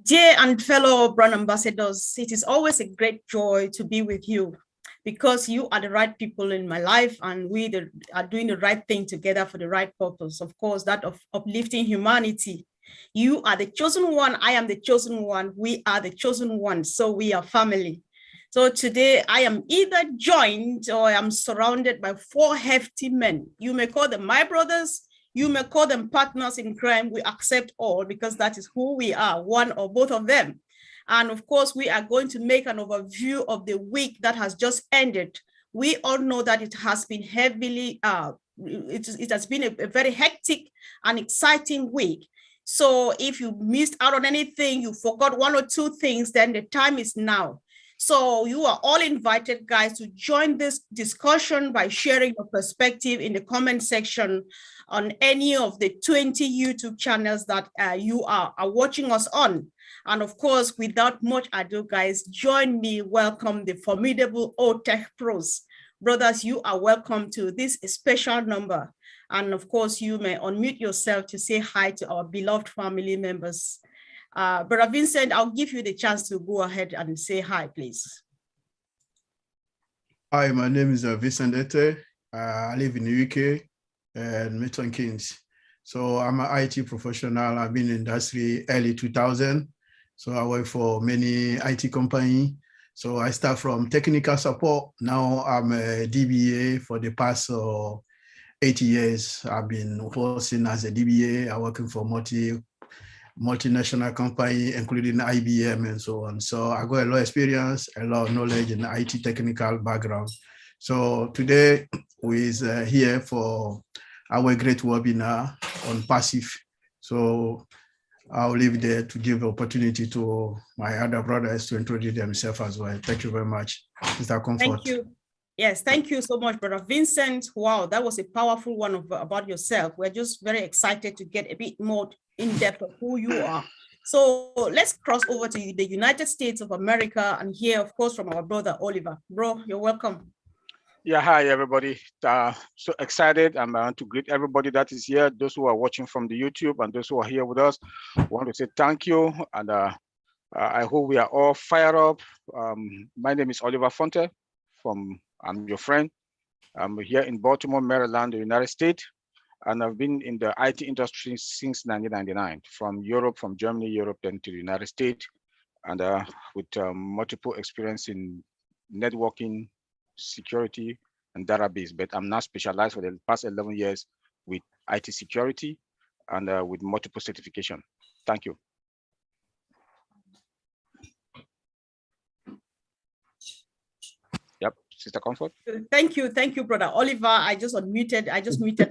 Dear and fellow brand ambassadors, it is always a great joy to be with you because you are the right people in my life and we are doing the right thing together for the right purpose, of course, that of uplifting humanity. You are the chosen one, I am the chosen one, we are the chosen one, so we are family. So today I am either joined or I am surrounded by 4 hefty men. You may call them my brothers, you may call them partners in crime. We accept all because that is who we are, one or both of them. And of course, we are going to make an overview of the week that has just ended. We all know that it has been heavily, it has been a very hectic and exciting week. So if you missed out on anything, you forgot 1 or 2 things, then the time is now. So you are all invited, guys, to join this discussion by sharing your perspective in the comment section on any of the 20 YouTube channels that you are watching us on. And of course, without much ado, guys, join me, welcome the formidable OTech pros. Brothers, you are welcome to this special number. And of course, you may unmute yourself to say hi to our beloved family members. Brother Vincent, I'll give you the chance to go ahead and say hi, please. Hi, my name is Vincent Ete. I live in the UK and Milton Keynes. So I'm an IT professional. I've been in industry early 2000. So I work for many IT companies. So I start from technical support. Now I'm a DBA for the past 8 years. I've been working as a DBA. I'm working for multinational company, including IBM and so on. So I got a lot of experience, a lot of knowledge in IT technical background. So today we are here for our great webinar on passive. So I'll leave it there to give opportunity to my other brothers to introduce themselves as well. Thank you very much, Mr. Comfort. Thank you. Yes, thank you so much, Brother Vincent. Wow, that was a powerful one about yourself. We're just very excited to get a bit more in depth of who you are. So let's cross over to the United States of America and hear, of course, from our brother Oliver. Bro, you're welcome. Yeah, hi everybody. So excited. I want to greet everybody that is here, those who are watching from the YouTube and those who are here with us. I want to say thank you, and I hope we are all fired up. My name is Oliver Fonte. I'm your friend. I'm here in Baltimore, Maryland, the United States, and I've been in the IT industry since 1999, from Europe, from Germany, Europe, then to the United States, and with multiple experience in networking, security, and database. But I'm now specialized for the past 11 years with IT security and with multiple certification. Thank you. Yep, Sister Comfort. Thank you, Brother Oliver. I just muted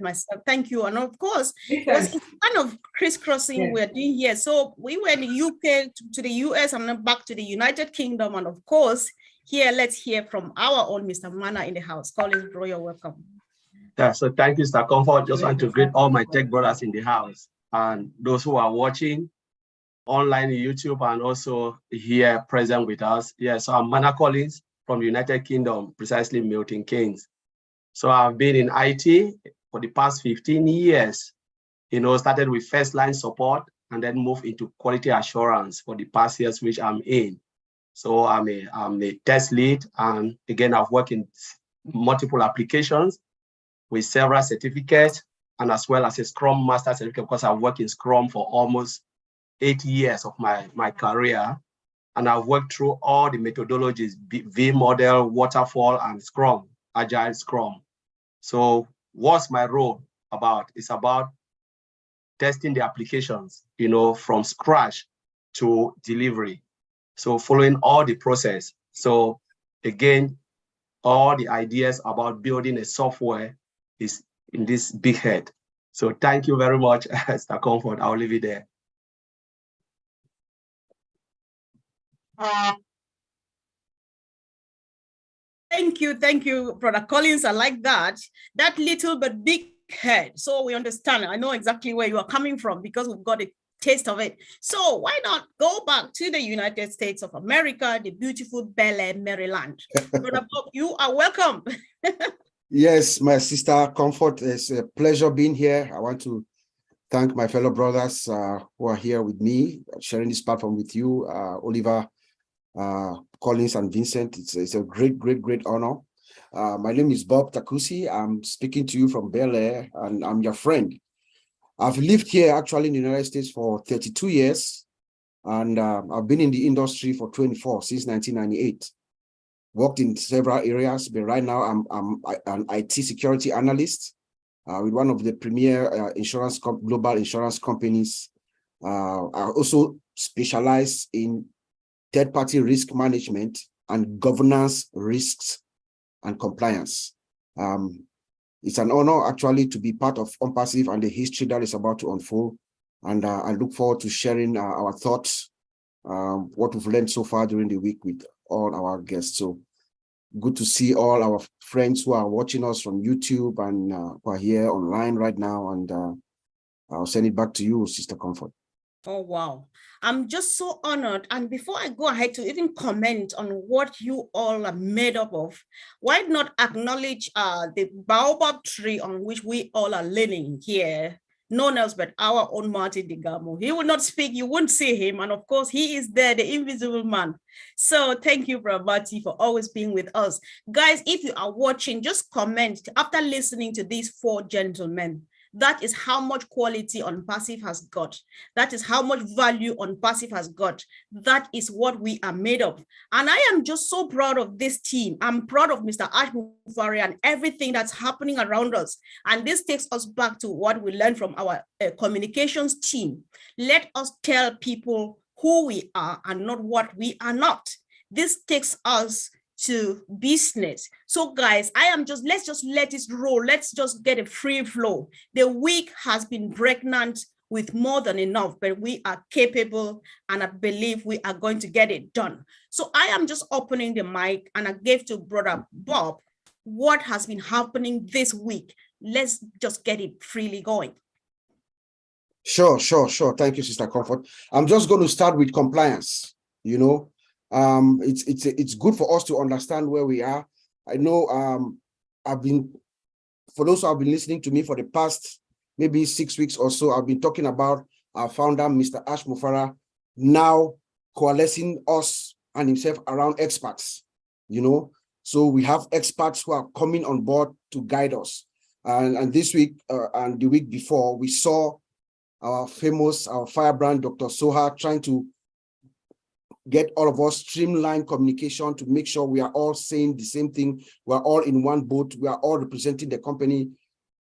myself. Thank you. And of course, it's kind of crisscrossing we're doing here. So we were in the UK to the US and then back to the United Kingdom. And of course, here, let's hear from our own Mr. Mana in the house. Collins, bro, you're welcome. Yeah, so thank you, Mr. Comfort. Just want to greet all my tech brothers in the house and those who are watching online on YouTube and also here present with us. Yeah, so I'm Mana Collins from the United Kingdom, precisely Milton Keynes. So I've been in IT for the past 15 years. Started with first line support and then moved into quality assurance for the past years, which I'm in. So I'm a test lead, and again, I've worked in multiple applications with several certificates, and as well as a Scrum Master certificate, because I've worked in Scrum for almost 8 years of my career. And I've worked through all the methodologies, V model, waterfall, and Scrum, Agile Scrum. So what's my role about? It's about testing the applications, from scratch to delivery. So following all the process. So again, all the ideas about building a software is in this big head. So thank you very much, Mr. Comfort. I'll leave it there. Thank you, Brother Collins. I like that little but big head. So we understand. I know exactly where you are coming from because we've got a taste of it. So why not go back to the United States of America, the beautiful Bel Air, Maryland. Brother Bob, you are welcome. Yes, my sister Comfort, it's a pleasure being here. I want to thank my fellow brothers who are here with me, sharing this platform with you, Oliver, Collins, and Vincent. It's a great honor. My name is Bob Takusi. I'm speaking to you from Bel Air, and I'm your friend. I've lived here actually in the United States for 32 years, and I've been in the industry for 24 since 1998. Worked in several areas, but right now I'm an IT security analyst with one of the premier global insurance companies. I also specialize in third-party risk management and governance risks and compliance. It's an honor actually to be part of ONPASSIVE and the history that is about to unfold. And I look forward to sharing our thoughts, what we've learned so far during the week with all our guests. So good to see all our friends who are watching us from YouTube and who are here online right now. And I'll send it back to you, Sister Comfort. Oh, wow. I'm just so honored. And before I go ahead to even comment on what you all are made up of, why not acknowledge the baobab tree on which we all are leaning here, none else but our own Martin Digamo. He will not speak, you won't see him. And of course, he is there, the invisible man. So thank you, Brother Marty, for always being with us. Guys, if you are watching, just comment after listening to these four gentlemen. That is how much quality ONPASSIVE has got. That is how much value ONPASSIVE has got. That is what we are made of. And I am just so proud of this team. I'm proud of Mr. Ash Mufari and everything that's happening around us. And this takes us back to what we learned from our communications team. Let us tell people who we are and not what we are not. This takes us to business. So guys, let's just let it roll. Let's just get a free flow. The week has been pregnant with more than enough, but we are capable and I believe we are going to get it done. So I am just opening the mic and I gave to Brother Bob what has been happening this week. Let's just get it freely going. Sure. Thank you, Sister Comfort. I'm just going to start with compliance. You know, it's good for us to understand where we are. I know for those who have been listening to me for the past maybe 6 weeks or so, I've been talking about our founder, Mr. Ash Mufara, now coalescing us and himself around experts, you know. So we have experts who are coming on board to guide us. And this week and the week before, we saw our firebrand, Dr. Soha, trying to get all of us streamlined communication to make sure we are all saying the same thing. We are all in one boat. We are all representing the company,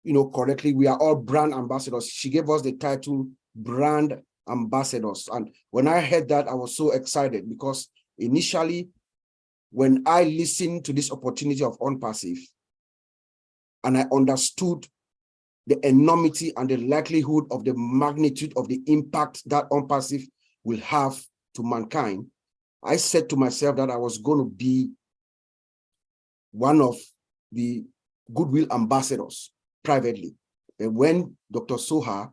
you know, correctly. We are all brand ambassadors. She gave us the title brand ambassadors. And when I heard that, I was so excited because initially, when I listened to this opportunity of ONPASSIVE and I understood the enormity and the likelihood of the magnitude of the impact that ONPASSIVE will have to mankind, I said to myself that I was going to be one of the goodwill ambassadors privately. And when Dr. Soha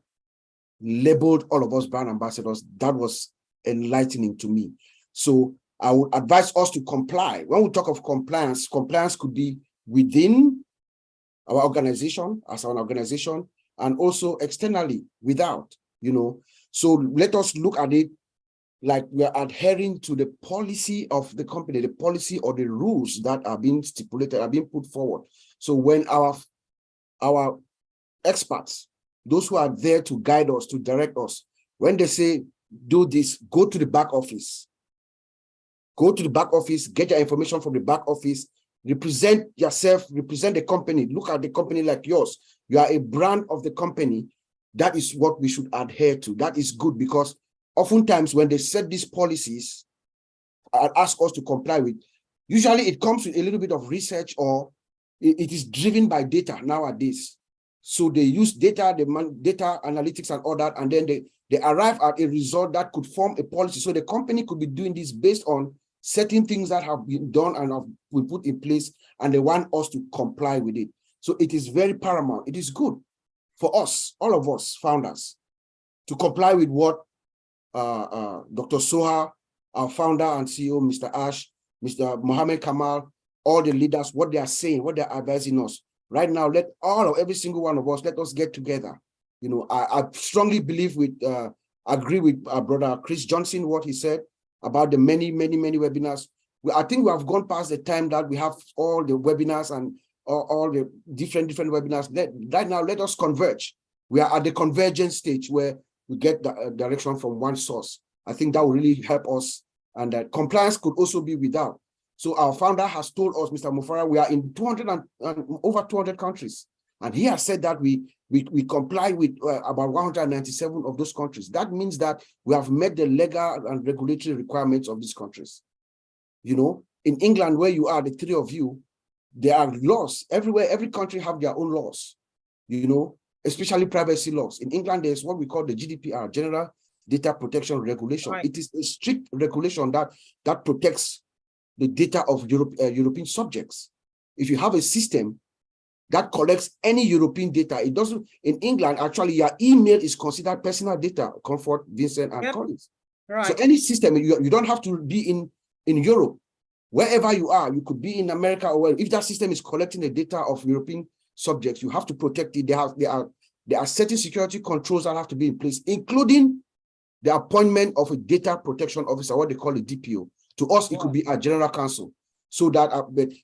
labeled all of us brand ambassadors, that was enlightening to me. So I would advise us to comply. When we talk of compliance, compliance could be within our organization, as an organization, and also externally, without, you know. So let us look at it like we are adhering to the policy of the company, the policy or the rules that are being stipulated, are being put forward. So when our experts, those who are there to guide us, to direct us, when they say, do this, go to the back office. Go to the back office, get your information from the back office, represent yourself, represent the company, look at the company like yours. You are a brand of the company. That is what we should adhere to. That is good because oftentimes when they set these policies and ask us to comply with, usually it comes with a little bit of research or it is driven by data nowadays. So they use data, data analytics and all that, and then they arrive at a result that could form a policy. So the company could be doing this based on certain things that have been done and have been put in place, and they want us to comply with it. So it is very paramount. It is good for us, all of us founders, to comply with what Dr. Soha, our founder and CEO, Mr. Ash, Mr. Mohammed Kamal, all the leaders, what they are saying, what they're advising us. Right now, every single one of us, let us get together You know, I strongly believe agree with brother Chris Johnson, what he said about the many webinars. I think we have gone past the time that we have all the webinars and all the different webinars. Right now, let us converge. We are at the convergence stage where we get the direction from one source. I think that will really help us, and that compliance could also be without. So our founder has told us, Mr. Mufara, we are in over 200 countries. And he has said that we comply with about 197 of those countries. That means that we have met the legal and regulatory requirements of these countries. You know, in England, where you are, the three of you, there are laws everywhere. Every country have their own laws, you know, especially privacy laws. In England, there's what we call the GDPR, General Data Protection Regulation. Right. It is a strict regulation that protects the data of European subjects. If you have a system that collects any European data, it doesn't, in England, actually, your email is considered personal data, Comfort, Vincent, and Collins. Right. So any system, you don't have to be in Europe. Wherever you are, you could be in America, or if that system is collecting the data of European subjects, you have to protect it. There are certain security controls that have to be in place, including the appointment of a data protection officer, what they call a DPO. To us, it could be our general counsel. So that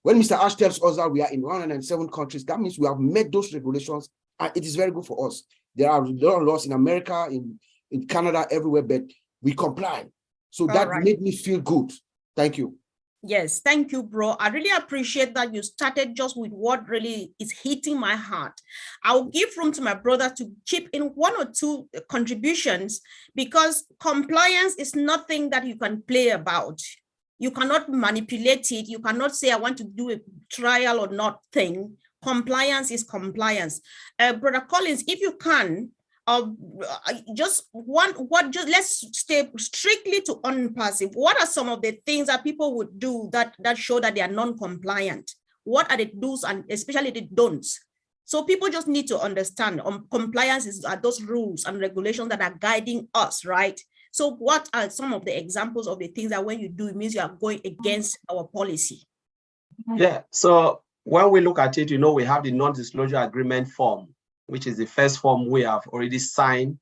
when Mr. Ash tells us that we are in 107 countries, that means we have met those regulations, and it is very good for us. There are a lot of laws in America, in Canada, everywhere, but we comply. So that made me feel good. Thank you. Yes, thank you, bro. I really appreciate that you started just with what really is hitting my heart. I'll give room to my brother to chip in one or two contributions, because compliance is nothing that you can play about. You cannot manipulate it. You cannot say, I want to do a trial or not thing. Compliance is compliance. Brother Collins, if you can, let's stay strictly to ONPASSIVE. What are some of the things that people would do that show that they are non-compliant? What are the do's and especially the don'ts? So people just need to understand compliance are those rules and regulations that are guiding us, right? So what are some of the examples of the things that when you do, it means you are going against our policy? Yeah, so when we look at it, you know, we have the non-disclosure agreement form, which is the first form we have already signed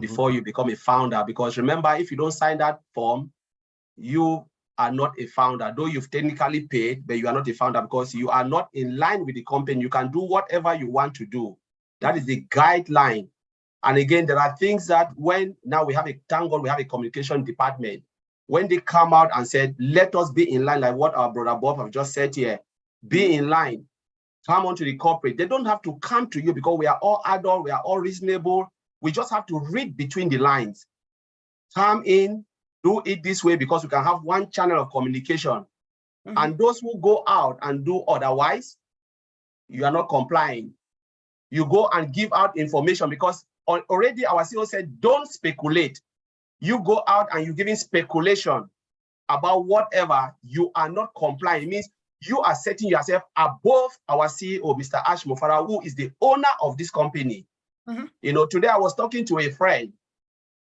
before you become a founder. Because remember, if you don't sign that form, you are not a founder. Though you've technically paid, but you are not a founder because you are not in line with the company. You can do whatever you want to do. That is the guideline. And again, there are things that now we have thank God we have a communication department. When they come out and said, let us be in line, like what our brother Bob have just said here, be in line, come onto the corporate. They don't have to come to you because we are all adult, we are all reasonable. We just have to read between the lines. Come in, do it this way because we can have one channel of communication. And those who go out and do otherwise, you are not complying. You go and give out information because already our CEO said, don't speculate. You go out and you're giving speculation about whatever, you are not complying. It means you are setting yourself above our CEO, Mr. Ash Mufara, who is the owner of this company. You know, today I was talking to a friend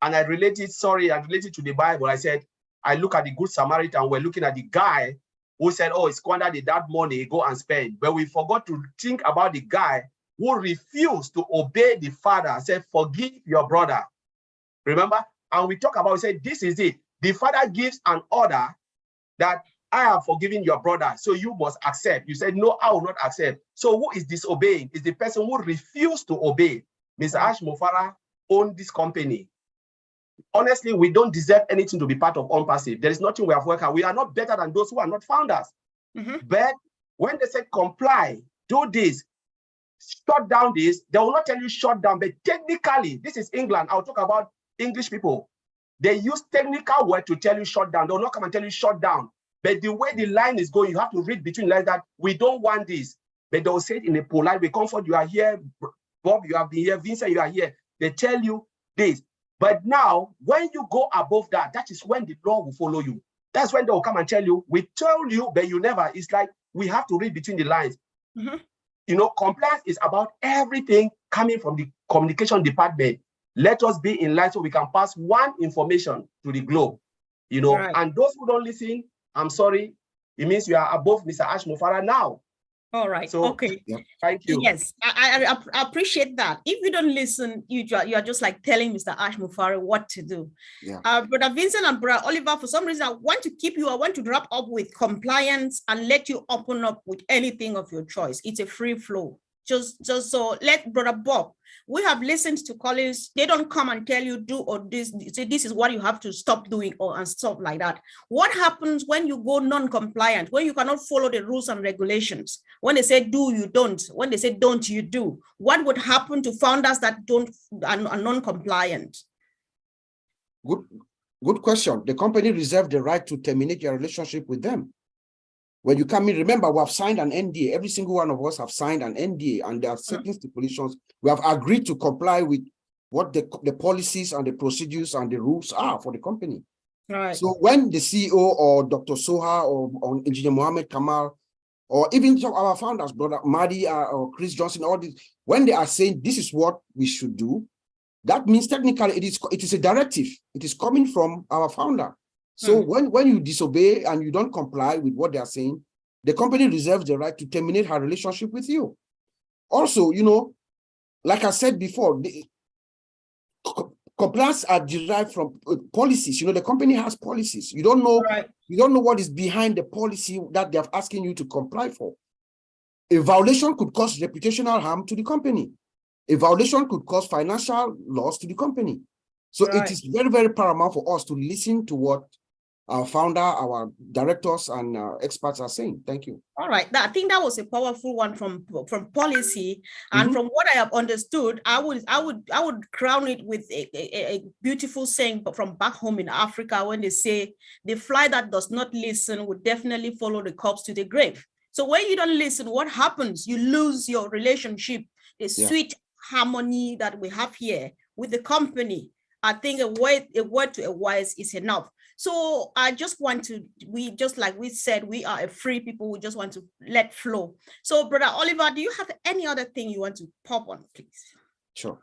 and I related to the Bible. I said, I look at the Good Samaritan, we're looking at the guy who said, oh, he squandered that money, go and spend. But we forgot to think about the guy who refused to obey the father and said, forgive your brother. Remember? And we talk about, we said, this is it. The father gives an order that I have forgiven your brother, so you must accept. You said, no, I will not accept. So who is disobeying? Is the person who refused to obey. Mr. Ash Mufara owned this company. Honestly, we don't deserve anything to be part of ONPASSIVE. There is nothing we have worked out. We are not better than those who are not founders. But when they say comply, do this, shut down this, they will not tell you shut down, but technically, this is England. I'll talk about English people. They use technical word to tell you shut down. They will not come and tell you shut down. But the way the line is going, you have to read between lines that we don't want this. But they will say it in a polite way. Comfort, you are here. Bob, you have been here. Vincent, you are here. They tell you this. But now, when you go above that, that is when the law will follow you. That's when they will come and tell you, we told you, but you never. It's like we have to read between the lines. You know, compliance is about everything coming from the communication department. Let us be in line so we can pass one information to the globe. You know, and those who don't listen, I'm sorry, it means you are above Mr. Ash Mufara now. All right. So, Okay. thank you. Yes, I appreciate that. If you don't listen, you are just like telling Mr. Ash Mufari what to do. Yeah. Brother Vincent and Brother Oliver, for some reason, I want to keep you. I want to wrap up with compliance and let you open up with anything of your choice. It's a free flow. Just so let Brother Bob. We have listened to colleagues. They don't come and tell you do or this. Say this is what you have to stop doing or and stuff like that. What happens when you go non-compliant? When you cannot follow the rules and regulations? When they say do, you don't. When they say don't, you do. What would happen to founders that don't are non-compliant? Good question. The company reserves the right to terminate your relationship with them. When you come in, remember, we have signed an NDA. Every single one of us have signed an NDA, and there are certain stipulations. We have agreed to comply with what the policies and the procedures and the rules are for the company. Right. So when the CEO or Dr. Soha or Engineer Mohammed Kamal, or even some of our founders, Brother Madi or Chris Johnson, all these, when they are saying this is what we should do, that means technically it is a directive. It is coming from our founder. So when you disobey and you don't comply with what they are saying, the company reserves the right to terminate her relationship with you. Also, you know, like I said before, the compliance are derived from policies. You know, the company has policies. You don't know, you don't know what is behind the policy that they're asking you to comply for. A violation could cause reputational harm to the company. A violation could cause financial loss to the company. So it is very, very paramount for us to listen to what our founder, our directors, and experts are saying. Thank you. All right. I think that was a powerful one from policy, and from what I have understood, I would crown it with a beautiful saying from back home in Africa when they say the fly that does not listen would definitely follow the corpse to the grave. So when you don't listen, what happens? You lose your relationship, the sweet harmony that we have here with the company. I think a word to a wise is enough. So I just want to, like we said, we are a free people. We just want to let flow. So Brother Oliver, do you have any other thing you want to pop on, please? Sure.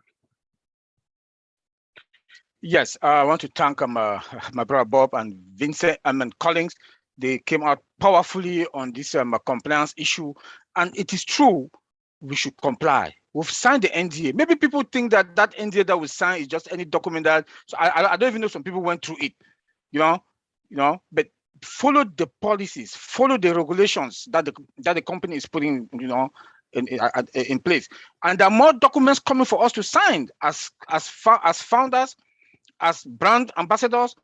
Yes, I want to thank my brother Bob and Vincent and Collins. They came out powerfully on this compliance issue, and it is true. We should comply. We've signed the NDA. Maybe people think that that NDA that we signed is just any document that. So I don't even know. Some people went through it. You know, but follow the policies, follow the regulations that the company is putting, you know, in place. And there are more documents coming for us to sign as founders, as brand ambassadors,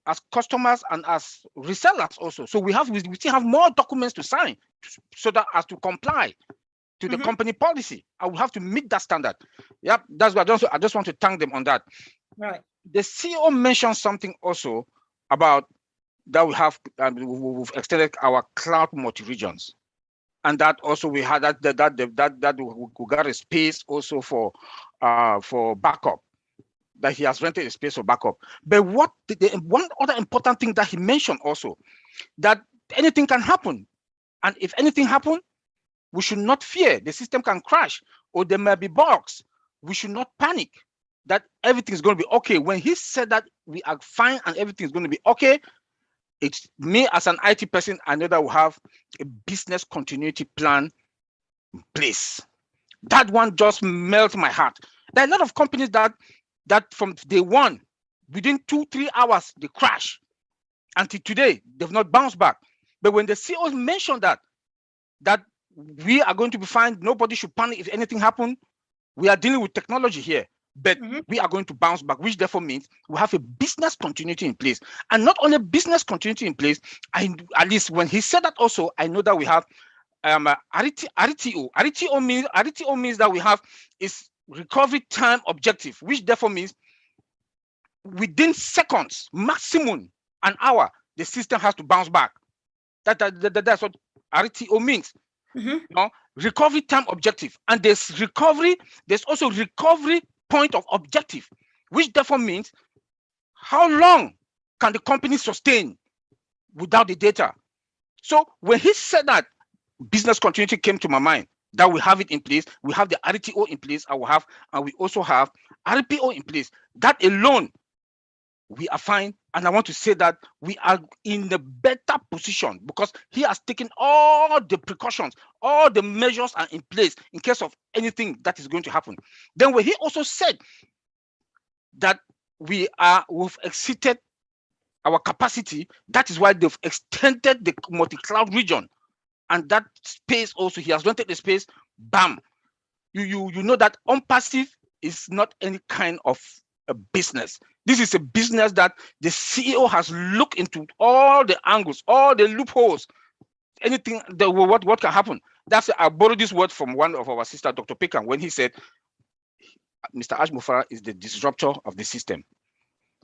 as customers, and as resellers also. So we still have more documents to sign so that as to comply to the company policy. I will have to meet that standard. Yep, that's what I just want to thank them on that. Right. The CEO mentioned something also about that we've extended our cloud multi-regions, and that also we had that we got a space also for backup, that he has rented a space for backup. But what one other important thing that he mentioned also, that anything can happen, and if anything happens, we should not fear. The system can crash or there may be bugs. We should not panic that everything is going to be okay. When he said that we are fine and everything is going to be okay, it's me as an IT person, I know that we have a business continuity plan in place. That one just melts my heart. There are a lot of companies that from day one, within 2-3 hours, they crash. Until today, they've not bounced back. But when the CEOs mentioned that we are going to be fine, nobody should panic if anything happens, we are dealing with technology here, but we are going to bounce back, which therefore means we have a business continuity in place. And not only business continuity in place, at least when he said that also, I know that we have RTO. RTO means that we have is recovery time objective, which therefore means within seconds, maximum an hour, the system has to bounce back. That's what RTO means. You know, recovery time objective, and there's also recovery point of objective, which therefore means how long can the company sustain without the data. So when he said that, business continuity came to my mind, that we have it in place, we have the RTO in place, and we also have RPO in place. That alone we are fine. And I want to say that we are in a better position because he has taken all the precautions, all the measures are in place in case of anything that is going to happen. Then when he also said that we've exceeded our capacity, that is why they've extended the multi-cloud region. And that space also, he has rented the space, bam. You know that ONPASSIVE is not any kind of a business. This is a business that the CEO has looked into all the angles, all the loopholes, anything that what can happen. That's I borrowed this word from one of our sister, Dr. Pekan, when he said, Mr. Ash Mufara is the disruptor of the system.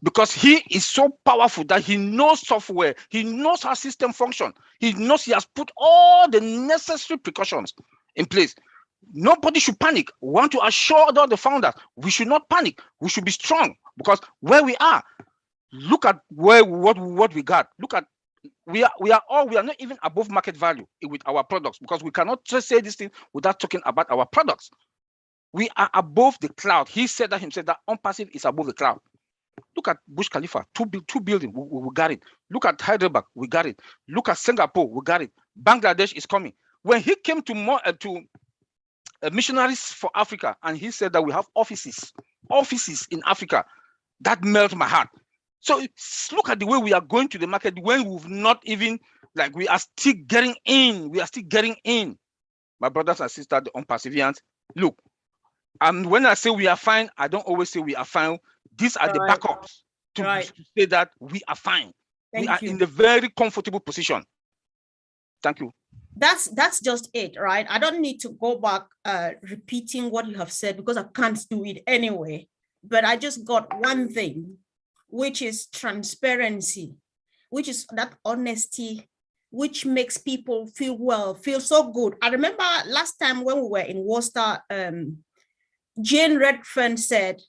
Because he is so powerful that he knows software, he knows how system function, he knows he has put all the necessary precautions in place. Nobody should panic. We want to assure all the founders, we should not panic. We should be strong because where we are, look at what we got. Look at we are not even above market value with our products because we cannot just say this thing without talking about our products. We are above the cloud. He said that himself that ONPASSIVE is above the cloud. Look at Burj Khalifa, two buildings, we got it. Look at Hyderabad, we got it. Look at Singapore, we got it. Bangladesh is coming. When he came to missionaries for Africa, and he said that we have offices in Africa, that melted my heart. So look at the way we are going to the market when we've not even, like we are still getting in. We are still getting in. My brothers and sisters, the ONPASSIVians, look, and when I say we are fine, I don't always say we are fine. These are the backups to say that we are fine. We are in a very comfortable position. Thank you. That's just it, right? I don't need to go back repeating what you have said because I can't do it anyway. But I just got one thing, which is transparency, which is that honesty, which makes people feel so good. I remember last time when we were in Worcester, Jane Redfern said,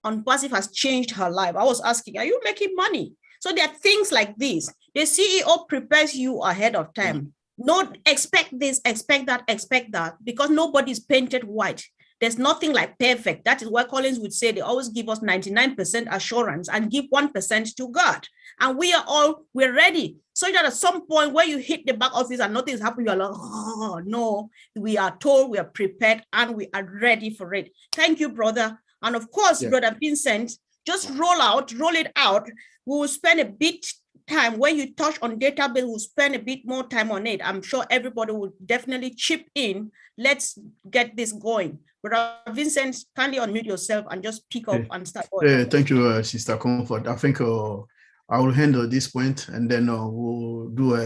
ONPASSIVE has changed her life. I was asking, are you making money? So there are things like this. The CEO prepares you ahead of time. Not expect this, expect that, because nobody's painted white. There's nothing like perfect. That is why Collins would say they always give us 99% assurance and give 1% to God. And we're ready. So that at some point where you hit the back office and nothing's happening, you're like, oh no, we are told, we are prepared, and we are ready for it. Thank you, brother. And of course, Brother Vincent, just roll it out. We will spend a bit time when you touch on database, we'll spend a bit more time on it. I'm sure everybody will definitely chip in. Let's get this going. Brother Vincent, kindly unmute yourself and just pick up and start going. Thank you, Sister Comfort. I think I will handle this point and then we'll do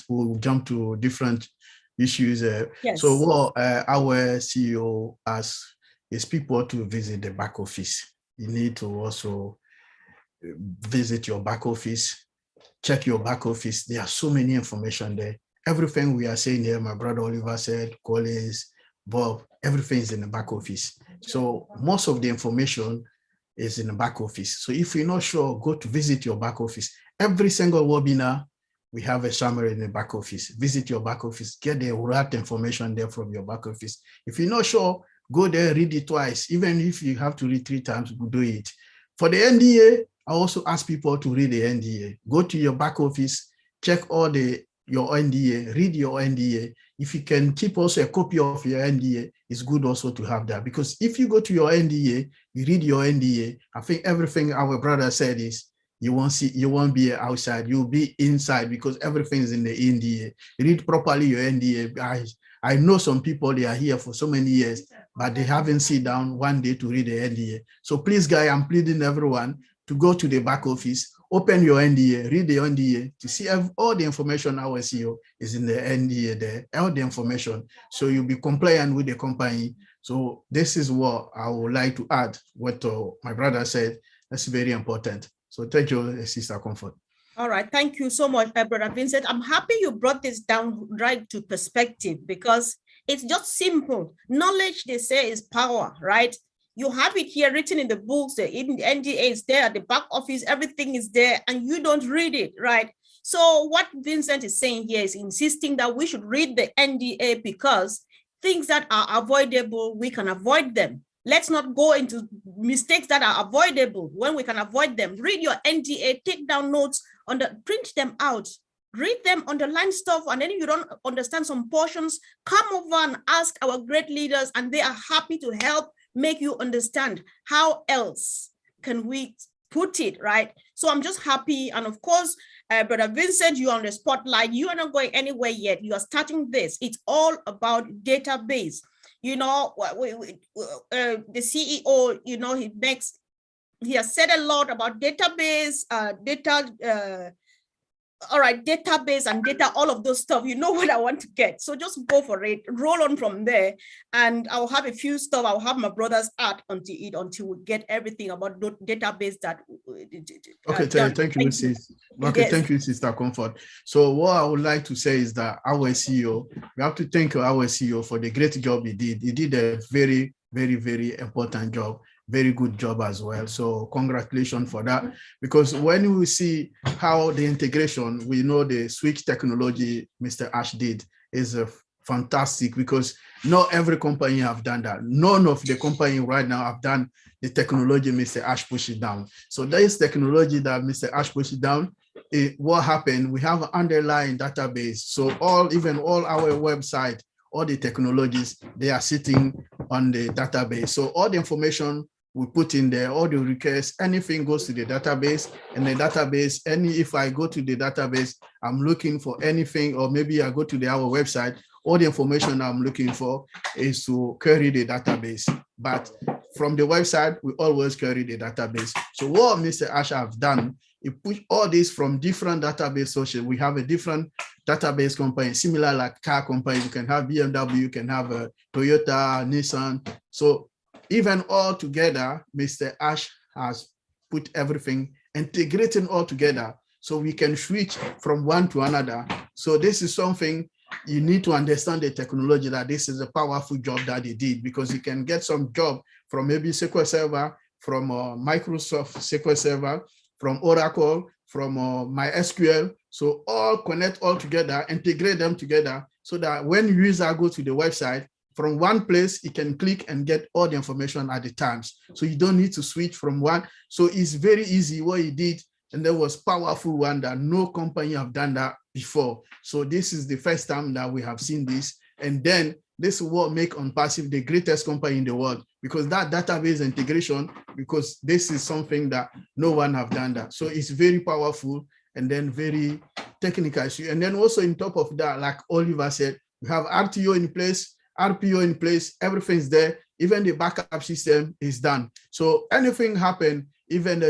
we'll jump to different issues. So what our CEO asks is people to visit the back office. You need to also visit your back office, check your back office. There are so many information there. Everything we are saying here, my brother Oliver said, Collins, Bob, everything is in the back office. So most of the information is in the back office. So if you're not sure, go to visit your back office. Every single webinar, we have a summary in the back office. Visit your back office, get the right information there from your back office. If you're not sure, go there, read it twice. Even if you have to read 3 times, do it. For the NDA, I also ask people to read the NDA. Go to your back office, check all your NDA, read your NDA. If you can keep also a copy of your NDA, it's good also to have that. Because if you go to your NDA, you read your NDA, I think everything our brother said is, you won't be outside, you'll be inside because everything is in the NDA. Read properly your NDA. I know some people, they are here for so many years, but they haven't sit down one day to read the NDA. So please, guys, I'm pleading everyone to go to the back office, open your NDA, read the NDA to see all the information our CEO is in the NDA there, all the information. So you'll be compliant with the company. So this is what I would like to add, what my brother said. That's very important. So thank you, Sister Comfort. All right, thank you so much, Brother Vincent. I'm happy you brought this down right to perspective because it's just simple. Knowledge, they say, is power, right? You have it here written in the books, the NDA is there, the back office, everything is there, and you don't read it, right? So what Vincent is saying here is insisting that we should read the NDA because things that are avoidable, we can avoid them. Let's not go into mistakes that are avoidable when we can avoid them. Read your NDA, take down notes, print them out, read them, underline stuff, and then if you don't understand some portions, come over and ask our great leaders, and they are happy to help make you understand how else can we put it, right? So I'm just happy. And of course, Brother Vincent, you're on the spotlight. You are not going anywhere yet. You are starting this. It's all about database. You know, the CEO, you know, he has said a lot about database, all right, database and data, all of those stuff. You know what I want to get. So just go for it, roll on from there. And I'll have a few stuff. I'll have my brothers add until we get everything about database that. Okay, thank you, sis. Okay, yes. Thank you, Sister Comfort. So what I would like to say is that our CEO, we have to thank our CEO for the great job he did. He did a very, very, very important job. Very good job as well. So congratulations for that. Because when we see how the integration, we know the switch technology Mr. Ash did is fantastic, because not every company have done that. None of the company right now have done the technology Mr. Ash pushed it down. So there is technology that Mr. Ash pushed it down. What happened? We have an underlying database. So even all our website, all the technologies, they are sitting on the database. So all the information we put in there, all the requests, anything goes to the database, and the database, if I go to the database, I'm looking for anything, or maybe I go to our website, all the information I'm looking for is to query the database. But from the website, we always query the database. So what Mr. Ash have done, he put all this from different database sources. We have a different database company, similar like car company. You can have BMW, you can have a Toyota, Nissan. So even all together, Mr. Ash has put everything, integrating all together, so we can switch from one to another. So this is something you need to understand, the technology, that this is a powerful job that he did, because you can get some job from maybe SQL Server, from Microsoft SQL Server, from Oracle, from MySQL. So all connect all together, integrate them together, so that when user go to the website, from one place, you can click and get all the information at the times. So you don't need to switch from one. So it's very easy what he did. And there was powerful one that no company have done that before. So this is the first time that we have seen this. And then this is what make ONPASSIVE the greatest company in the world, because that database integration, because this is something that no one have done that. So it's very powerful and then very technical. And then also on top of that, like Oliver said, we have RTO in place, RPO in place, everything's there. Even the backup system is done. So anything happen, even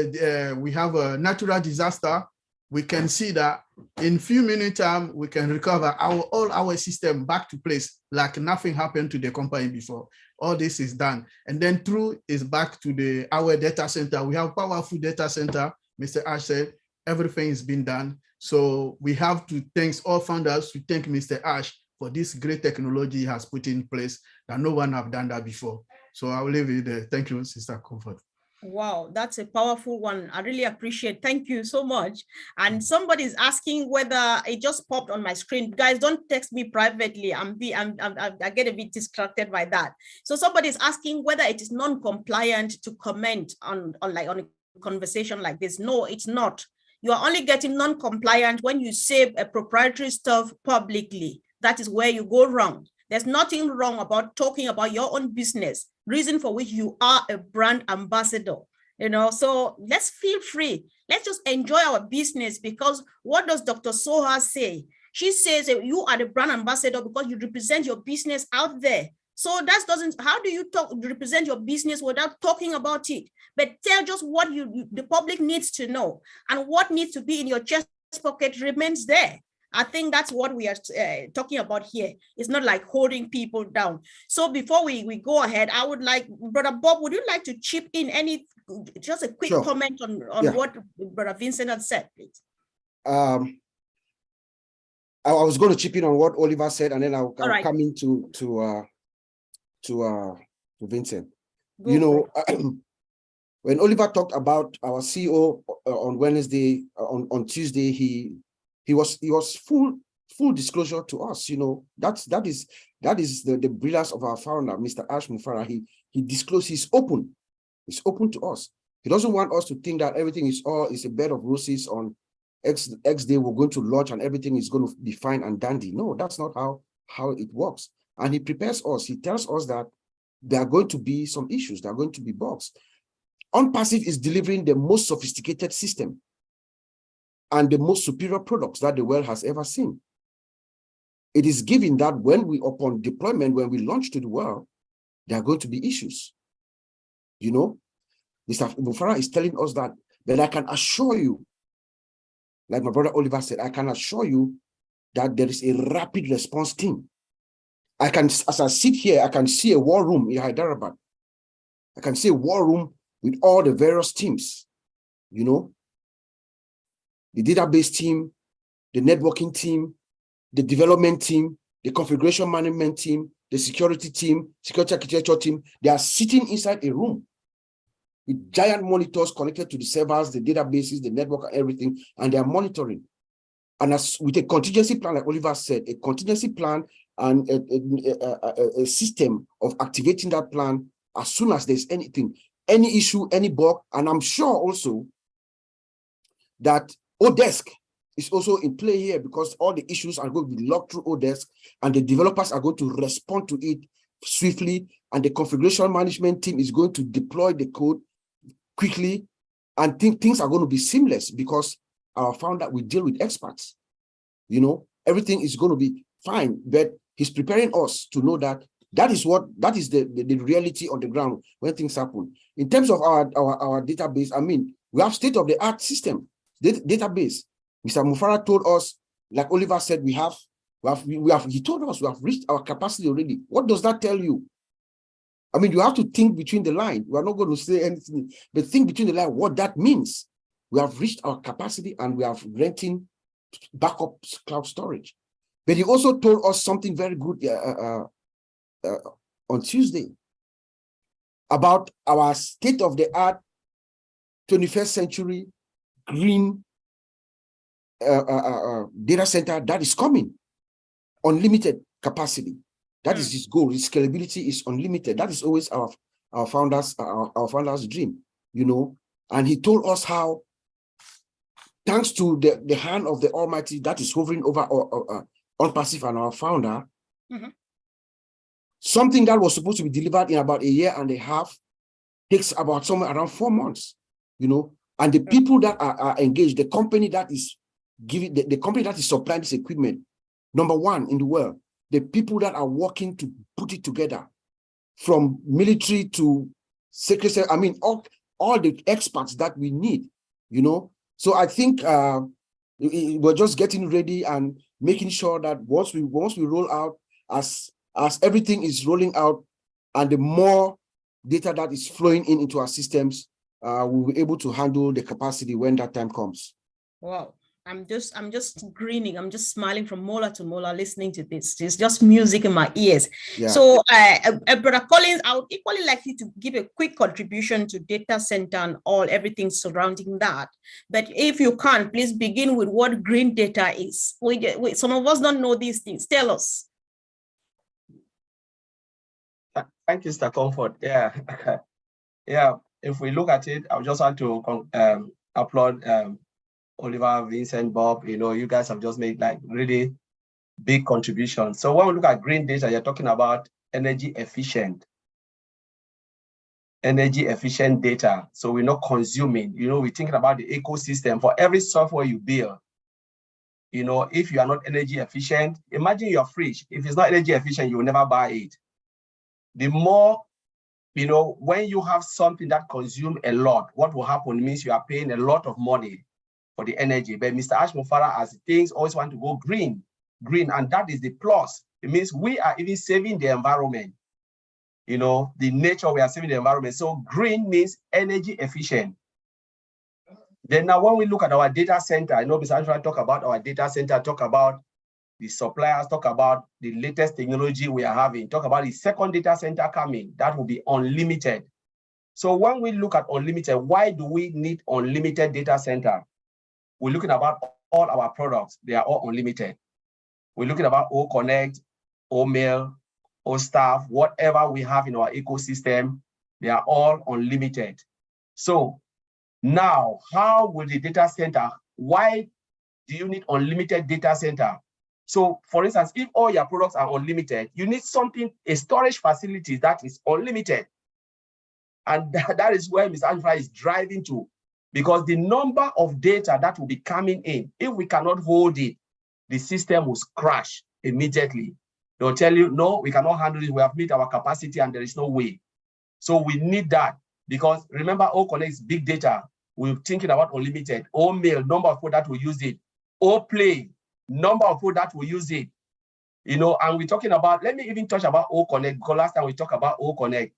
we have a natural disaster, we can see that in few minutes time, we can recover all our system back to place, like nothing happened to the company before. All this is done. And then through is back to our data center. We have powerful data center. Mr. Ash said, everything has been done. So we have to thank all founders, to thank Mr. Ash for this great technology he has put in place that no one have done that before. So I will leave it there. Thank you, Sister Comfort. Wow, that's a powerful one. I really appreciate. Thank you so much. And somebody's asking whether it just popped on my screen. Guys, don't text me privately. I get a bit distracted by that. So somebody's asking whether it is non-compliant to comment on a conversation like this. No, it's not. You are only getting non-compliant when you say a proprietary stuff publicly. That is where you go wrong. There's nothing wrong about talking about your own business, reason for which you are a brand ambassador, you know. So let's feel free. Let's just enjoy our business, because what does Dr. Soha say? She says that you are the brand ambassador because you represent your business out there. So that doesn't, how do you represent your business without talking about it? But tell just what the public needs to know, and what needs to be in your chest pocket remains there. I think that's what we are talking about here. It's not like holding people down. So before we go ahead, I would like, Brother Bob, would you like to chip in just a quick comment on what Brother Vincent had said, please? I was going to chip in on what Oliver said, and then I'll come into Vincent. You know, when Oliver talked about our CEO on Wednesday, on Tuesday, he was full disclosure to us. You know, that is the brilliance of our founder, Mr. Ash Mufara. he disclosed he's open. He's open to us. He doesn't want us to think that everything is a bed of roses on X day we're going to launch and everything is going to be fine and dandy. No, that's not how it works. And he prepares us. He tells us that there are going to be some issues. There are going to be bugs. ONPASSIVE is delivering the most sophisticated system and the most superior products that the world has ever seen. It is given that upon deployment, when we launch to the world, there are going to be issues. You know, Mr. Mufara is telling us that, but I can assure you, like my brother Oliver said, I can assure you that there is a rapid response team. As I sit here, I can see a war room in Hyderabad. I can see a war room with all the various teams, you know, the database team, the networking team, the development team, the configuration management team, the security team, security architecture team. They are sitting inside a room with giant monitors connected to the servers, the databases, the network, and everything, and they are monitoring. And with a contingency plan, like Oliver said, a contingency plan and a system of activating that plan as soon as there's anything, any issue, any bug. And I'm sure also that Odesk is also in play here, because all the issues are going to be logged through Odesk and the developers are going to respond to it swiftly, and the configuration management team is going to deploy the code quickly, and things are going to be seamless because our founder, we deal with experts. You know, everything is going to be fine, but he's preparing us to know that that is the reality on the ground when things happen. In terms of our database, I mean, we have state-of-the-art system, database. Mr. Mufara told us, like Oliver said, he told us we have reached our capacity already. What does that tell you? I mean, you have to think between the lines. We are not going to say anything, but think between the lines what that means. We have reached our capacity and we are renting backup cloud storage. But he also told us something very good on Tuesday about our state-of-the-art 21st century green data center that is coming, unlimited capacity. That is his goal. His scalability is unlimited. That is always our founders' dream, you know. And he told us how, thanks to the hand of the Almighty that is hovering over ONPASSIVE and our founder, something that was supposed to be delivered in about a year and a half takes about somewhere around 4 months, you know. And the people that are engaged, the company that is giving, the company that is supplying this equipment, #1 in the world, the people that are working to put it together, from military to secretary, I mean, all the experts that we need, you know. So I think we're just getting ready and making sure that once we roll out, as everything is rolling out, and the more data that is flowing into our systems, we'll be able to handle the capacity when that time comes. Wow. I'm just grinning. I'm just smiling from molar to molar listening to this. It's just music in my ears. Yeah. So, Brother Collins, I would equally like you to give a quick contribution to data center and everything surrounding that. But if you can, please begin with what green data is. Some of us don't know these things. Tell us. Thank you, Mr. Comfort. Yeah, yeah. If we look at it, I just want to applaud Oliver, Vincent, Bob. You know, you guys have just made like really big contributions. So when we look at green data, you're talking about energy efficient data. So we're not consuming, you know, we're thinking about the ecosystem for every software you build. You know, if you are not energy efficient, imagine your fridge. If it's not energy efficient, you will never buy it. The more, you know, when you have something that consumes a lot, what will happen means you are paying a lot of money for the energy. But Mr. Ash Mufara, as things always want to go green, and that is the plus. It means we are even saving the environment. You know, the nature, we are saving the environment. So green means energy efficient. Then now when we look at our data center, I know Mr. Ash talk about our data center, talk about the suppliers, talk about the latest technology we are having, talk about the second data center coming, that will be unlimited. So when we look at unlimited, why do we need unlimited data center? We're looking about all our products. They are all unlimited. We're looking about O Connect, O Mail, O Staff, whatever we have in our ecosystem, They are all unlimited. So now, how will the data center, why do you need unlimited data center? So for instance, if all your products are unlimited, you need something, a storage facility that is unlimited. And that is where Mr. Ashmufara is driving to, because the number of data that will be coming in, if we cannot hold it, the system will crash immediately. They'll tell you, no, we cannot handle it. We have met our capacity and there is no way. So we need that, because remember, OConnect is big data. We're thinking about unlimited. OMail, number of people that will use it. OPlay, number of people that will use it. You know, and we're talking about, let me even touch about OConnect, because last time we talked about OConnect.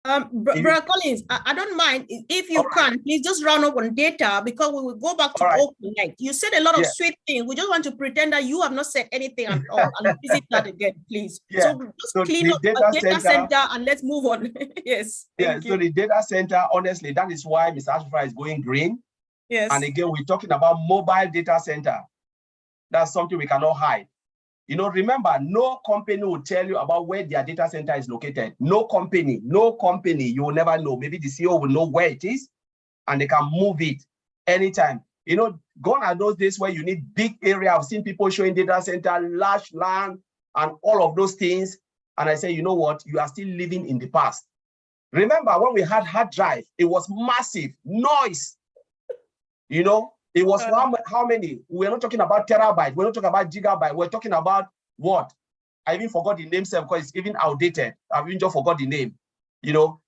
Brother Collins, I don't mind if you can, please just round up on data, because we will go back to OConnect. You said a lot of sweet things. We just want to pretend that you have not said anything at all, and visit that again, please. So just clean up the data center and let's move on. Yes. So the data center, honestly, that is why Mr. Ashmufara is going green. Yes. And again, we're talking about mobile data center. That's something we cannot hide. You know, remember, no company will tell you about where their data center is located. No company, you will never know. Maybe the CEO will know where it is and they can move it anytime. You know, gone are those days where you need big area. I've seen people showing data center, large land, and all of those things. And I say, you know what? You are still living in the past. Remember when we had hard drive, it was massive noise. You know, it was how many? We're not talking about terabyte. We're not talking about gigabyte. We're talking about what? I even forgot the name because it's even outdated. I've even just forgot the name. You know,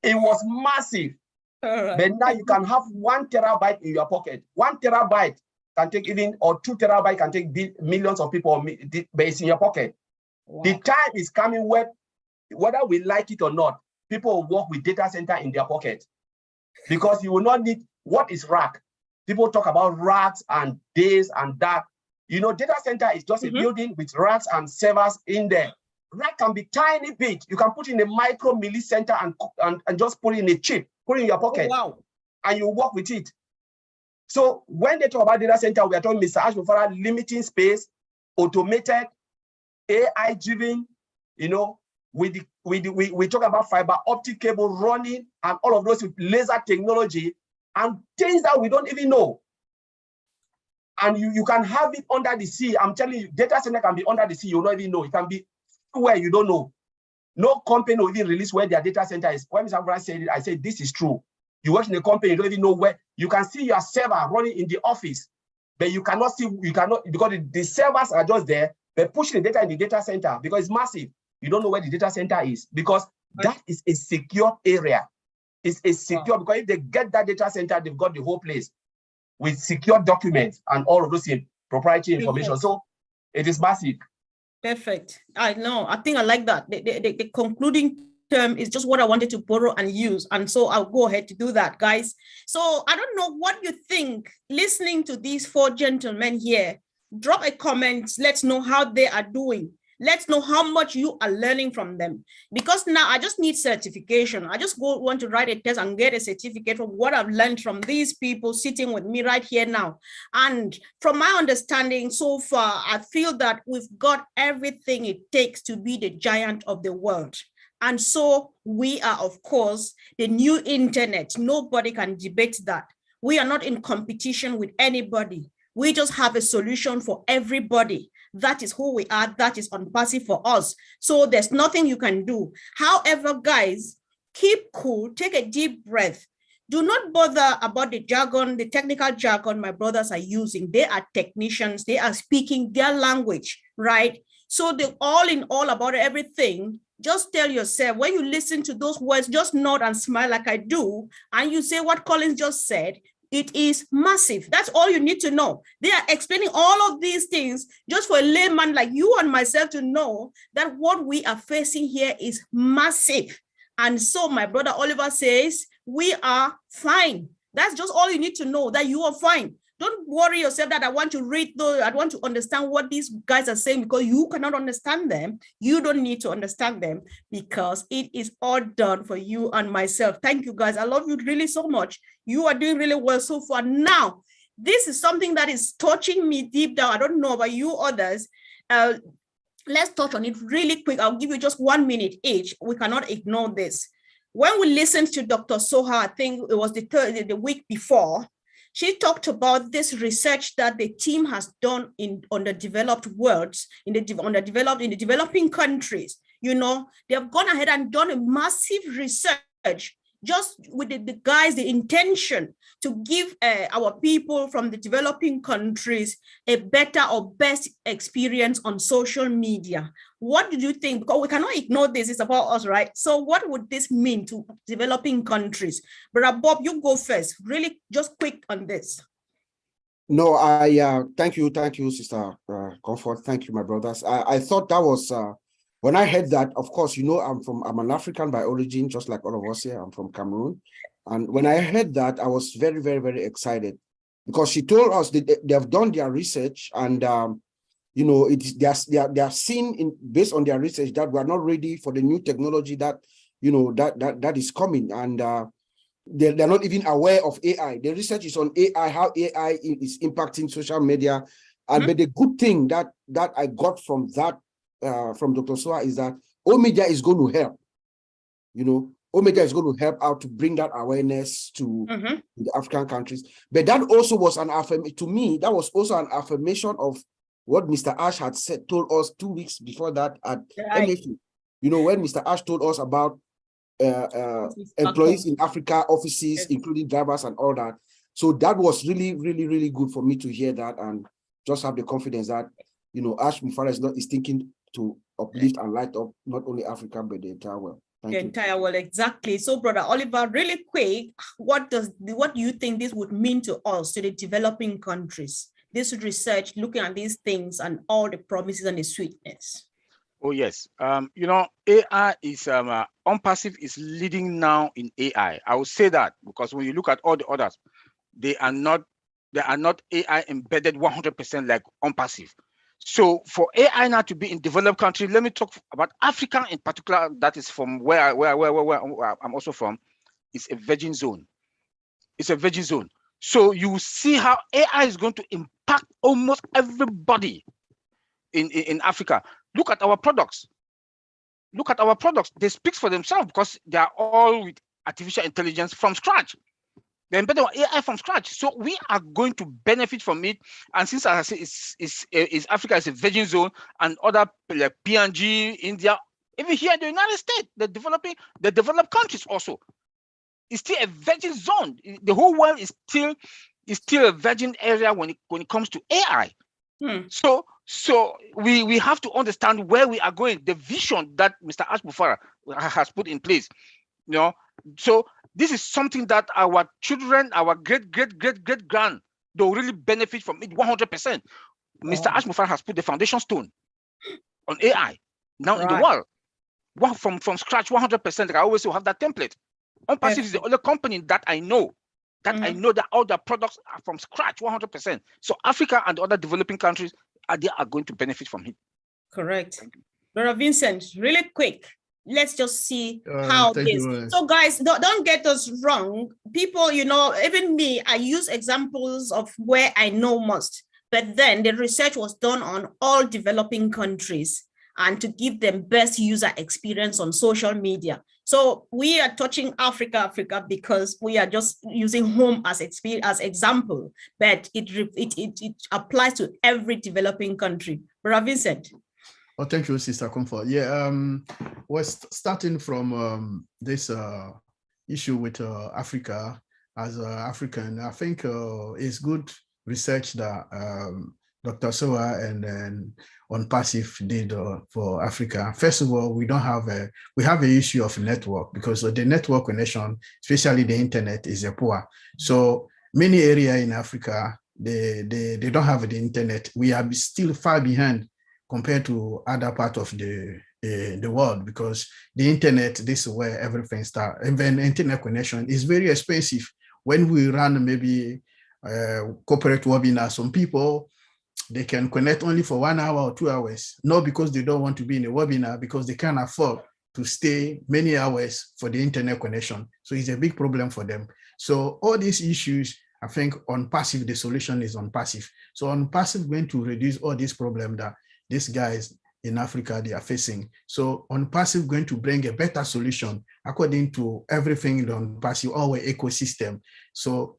it was massive. But now you can have 1 terabyte in your pocket. 1 terabyte can take even, or 2 terabyte can take millions of people, but it's in your pocket. Wow. The time is coming where, whether we like it or not, people will work with data center in their pocket, because you will not need, what is rack? People talk about racks and this and that. You know, data center is just a building with racks and servers in there. Rack can be tiny bit. You can put in a micro milli center and just put in a chip, put it in your pocket, and you work with it. So when they talk about data center, we are talking Mr. Ashmufara limiting space, automated, AI driven, you know, we talk about fiber optic cable running and all of those with laser technology and things that we don't even know. And you can have it under the sea. I'm telling you, data center can be under the sea. You don't even know. It can be where you don't know. No company will even release where their data center is. When Mr. Brown said it, I said, this is true. You work in a company, you don't even know where. You can see your server running in the office, but you cannot see, because the servers are just there, but pushing the data in the data center because it's massive. You don't know where the data center is, because that is a secure area. It's a secure, because if they get that data center, they've got the whole place with secure documents and all of those proprietary information. So it is massive. Perfect. I know. I think I like that. The concluding term is just what I wanted to borrow and use. And so I'll go ahead to do that, guys. So I don't know what you think listening to these 4 gentlemen here. Drop a comment. Let's know how they are doing. Let's know how much you are learning from them, because now I just need certification. I just want to write a test and get a certificate from what I've learned from these people sitting with me right here now. And from my understanding so far, I feel that we've got everything it takes to be the giant of the world. And so we are, of course, the new internet. Nobody can debate that. We are not in competition with anybody. We just have a solution for everybody. That is who we are. That is ONPASSIVE for us. So there's nothing you can do. However, guys, keep cool, take a deep breath. Do not bother about the jargon, the technical jargon my brothers are using. They are technicians. They are speaking their language, right? So they're all in all about everything. Just tell yourself, when you listen to those words, just nod and smile like I do, and you say what Collins just said. It is massive. That's all you need to know. They are explaining all of these things just for a layman like you and myself to know that what we are facing here is massive. And so my brother Oliver says, we are fine. That's just all you need to know, that you are fine. Don't worry yourself that I want to read those, I want to understand what these guys are saying, because you cannot understand them. You don't need to understand them, because it is all done for you and myself. Thank you, guys. I love you really so much. You are doing really well so far. Now, this is something that is touching me deep down. I don't know about you others. Let's touch on it really quick. I'll give you just 1 minute each. We cannot ignore this. when we listened to Dr. Soha, I think it was the week before, she talked about this research that the team has done on the developed worlds, in the developing countries. You know, they have gone ahead and done a massive research just with the intention to give our people from the developing countries a better or best experience on social media. What do you think? Because we cannot ignore this, it's about us, right? So what would this mean to developing countries? Brother Bob, you go first, really just quick on this. No, thank you, Sister Comfort. Thank you, my brothers. I thought that was, when I heard that, of course, you know, I'm an African by origin, just like all of us here. I'm from Cameroon. And when I heard that, I was very, very, very excited, because she told us that they have done their research, and you know, they are seeing based on their research that we are not ready for the new technology that, you know, that is coming, and they're not even aware of AI. The research is on AI, how AI is impacting social media, and but the good thing that I got from that. From Dr. Soha is that Omedia is going to help. You know, Omedia is going to help out to bring that awareness to the African countries. But that also was an affirmation to me. That was also an affirmation of what Mr. Ash had told us 2 weeks before that at MFU. You know, when Mr. Ash told us about employees in Africa, offices, including drivers and all that. So that was really, really, really good for me to hear that, and just have the confidence that, you know, Ash Mufara is thinking to uplift and light up not only Africa, but the entire world. Thank you. Entire world, exactly. So, Brother Oliver, really quick, what do you think this would mean to us, to the developing countries? This research, looking at these things and all the promises and the sweetness. Oh yes, you know, AI is ONPASSIVE is leading now in AI. I will say that because when you look at all the others, they are not AI embedded 100% like ONPASSIVE. So for AI now to be in developed countries, let me talk about Africa in particular. That is from where I'm also from. It's a virgin zone. It's a virgin zone. So you see how AI is going to impact almost everybody in Africa. Look at our products. Look at our products. They speak for themselves because they are all with artificial intelligence from scratch. They're embedded AI from scratch. So we are going to benefit from it. And since I say Africa is a virgin zone, and other like PNG, India, even here in the United States, the developed countries also, it's still a virgin zone. The whole world is still a virgin area when it comes to AI. So we have to understand where we are going, the vision that Mr. Ash Mufara has put in place. You know, so this is something that our children, our great grand, they'll really benefit from it 100%. Mr. Ash Mufara has put the foundation stone on AI now in the world. From scratch, 100%. Like I always will have that template. ONPASSIVE is the only company that I know that all their products are from scratch 100%. So Africa and other developing countries are going to benefit from it. Correct. Brother Vincent, really quick. Let's just see how this. So guys, don't get us wrong. People, you know, even me, I use examples of where I know most. But then the research was done on all developing countries and to give them best user experience on social media. So we are touching Africa because we are just using home as example, but it applies to every developing country. Brother Vincent. Oh, thank you, Sister Comfort. Yeah, we're starting from this issue with Africa as an African. I think it's good research that Dr. Soha and ONPASSIVE did for Africa. First of all, we have an issue of network, because the network connection, especially the internet, is poor. So many areas in Africa, they don't have the internet. We are still far behind compared to other parts of the world, because the internet, this is where everything starts. And then internet connection is very expensive. When we run maybe corporate webinar, some people, they can connect only for 1 hour or 2 hours, not because they don't want to be in a webinar, because they can't afford to stay many hours for the internet connection. So it's a big problem for them. So all these issues, I think ONPASSIVE, the solution is ONPASSIVE. So ONPASSIVE going to reduce all these problems that these guys in Africa they are facing. So ONPASSIVE going to bring a better solution according to everything in the ONPASSIVE, our ecosystem. So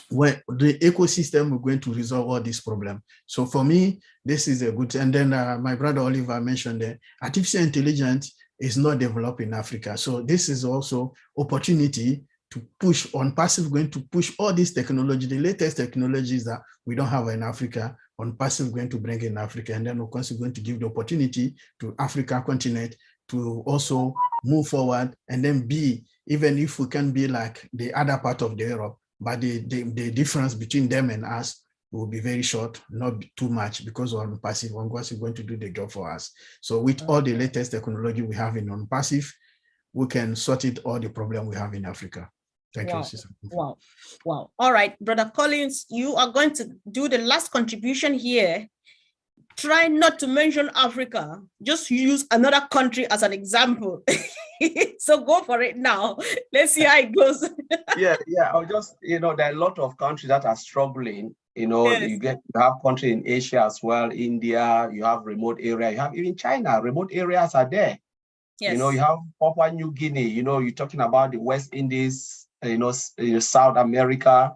when the ecosystem we're going to resolve all this problem. So for me, this is a good, and then my brother Oliver mentioned that artificial intelligence is not developed in Africa. So this is also opportunity to push ONPASSIVE, going to push all these technology, the latest technologies that we don't have in Africa, ONPASSIVE going to bring in Africa, and then of course we're going to give the opportunity to Africa continent to also move forward, and then be, even if we can be like the other part of the Europe, but the difference between them and us will be very short, not too much, because ONPASSIVE is going to do the job for us. So with all the latest technology we have in ONPASSIVE, we can sort it all the problem we have in Africa. Thank you, Sister. Wow. Wow. All right, Brother Collins, you are going to do the last contribution here. Try not to mention Africa. Just use another country as an example. So go for it now. Let's see how it goes. Yeah. I'll just, there are a lot of countries that are struggling. Yes. You have countries in Asia as well, India, you have remote area, you have even China, remote areas are there. Yes. You have Papua New Guinea, you're talking about the West Indies, South America,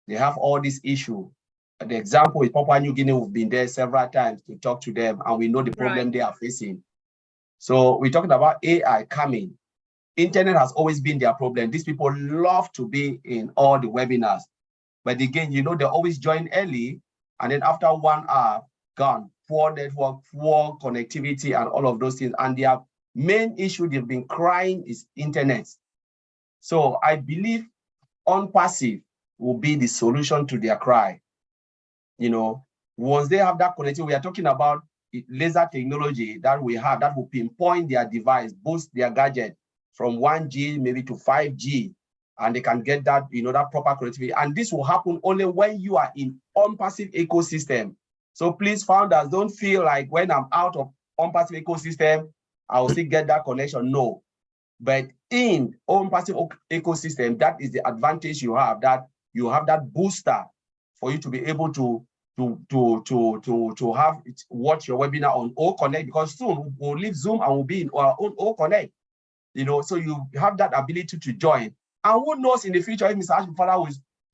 they have all these issues. The example is Papua New Guinea, we've been there several times to talk to them, and we know the problem they are facing. So we're talking about AI coming. Internet has always been their problem. These people love to be in all the webinars. But again, they always join early, and then after 1 hour, gone. Poor network, poor connectivity, and all of those things. And their main issue they've been crying is internet. So I believe ONPASSIVE will be the solution to their cry. Once they have that connectivity, we are talking about laser technology that we have that will pinpoint their device, boost their gadget from 1G maybe to 5G, and they can get that, that proper connectivity. And this will happen only when you are in ONPASSIVE ecosystem. So please, founders, don't feel like when I'm out of ONPASSIVE ecosystem, I will still get that connection. No. But in ONPASSIVE ecosystem, that is the advantage you have, that you have that booster for you to be able to have watch your webinar on OConnect, because soon we'll leave Zoom and we'll be in our own OConnect. So you have that ability to join. And who knows in the future if Mr. Ash Mufara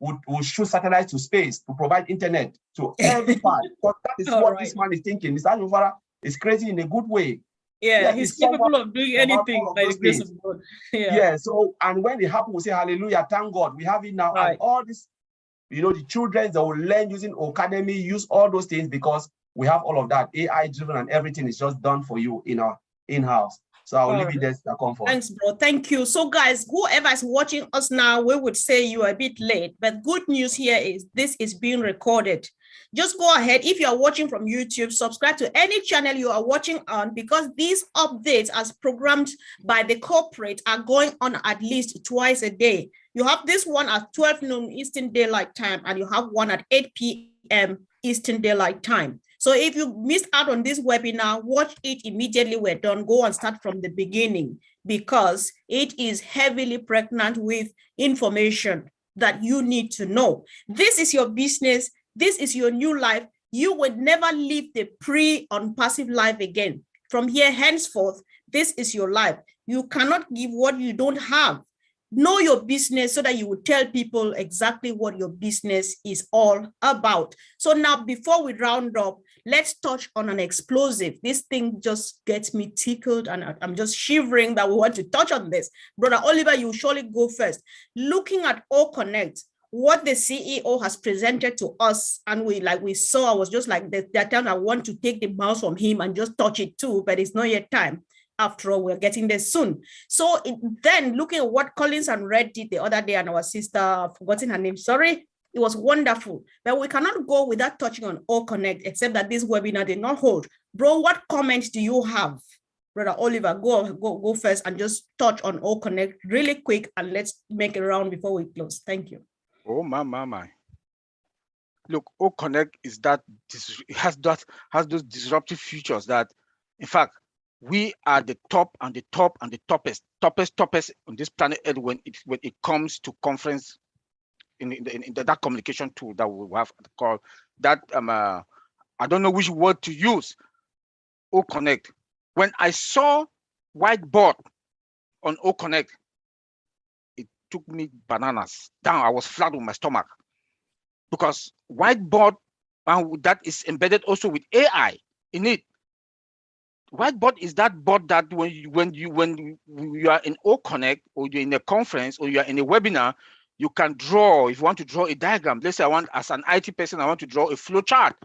will shoot satellites to space to provide internet to every part. Because that is what this man is thinking. Mr. Ash Mufara is crazy in a good way. Yeah, he's capable of doing anything by the grace of God. Yeah. So, and when it happens, we say, hallelujah, thank God, we have it now. And all this, the children, they will learn using Academy, use all those things, because we have all of that, AI driven, and everything is just done for you in our in-house. So I'll leave it there to comfort. Thanks, bro. Thank you. So guys, whoever is watching us now, we would say you are a bit late, but good news here is this is being recorded. Just go ahead. If you are watching from YouTube, subscribe to any channel you are watching on, because these updates as programmed by the corporate are going on at least twice a day. You have this one at 12 noon Eastern Daylight Time, and you have one at 8 p.m. Eastern Daylight Time. So if you missed out on this webinar, watch it immediately we're done. Go and start from the beginning, because it is heavily pregnant with information that you need to know. This is your business. This is your new life. You would never live the pre-ONPASSIVE life again. From here henceforth, this is your life. You cannot give what you don't have. Know your business so that you will tell people exactly what your business is all about. So now, before we round up, let's touch on an explosive. This thing just gets me tickled, and I'm just shivering that we want to touch on this. Brother Oliver, you surely go first. Looking at OConnect, what the CEO has presented to us, and we saw, I was just like, that time I want to take the mouse from him and just touch it too, but it's not yet time. After all, we're getting there soon. So then looking at what Collins and Red did the other day, and our sister, I've forgotten her name, sorry, it was wonderful. But we cannot go without touching on OConnect, except that this webinar did not hold. Bro, what comments do you have? Brother Oliver, go first and just touch on OConnect really quick, and let's make a round before we close. Thank you. Oh my. Look, OConnect is has those disruptive features that, in fact, we are the top and the top and the toppest on this planet Earth when it comes to conference in that communication tool that we have called that I don't know which word to use, OConnect. When I saw whiteboard on OConnect, it took me bananas down. I was flat with my stomach because whiteboard that is embedded also with AI in it. Whiteboard is that board that when you are in OConnect or you're in a conference or you are in a webinar, you can draw. If you want to draw a diagram, let's say as an IT person, I want to draw a flow chart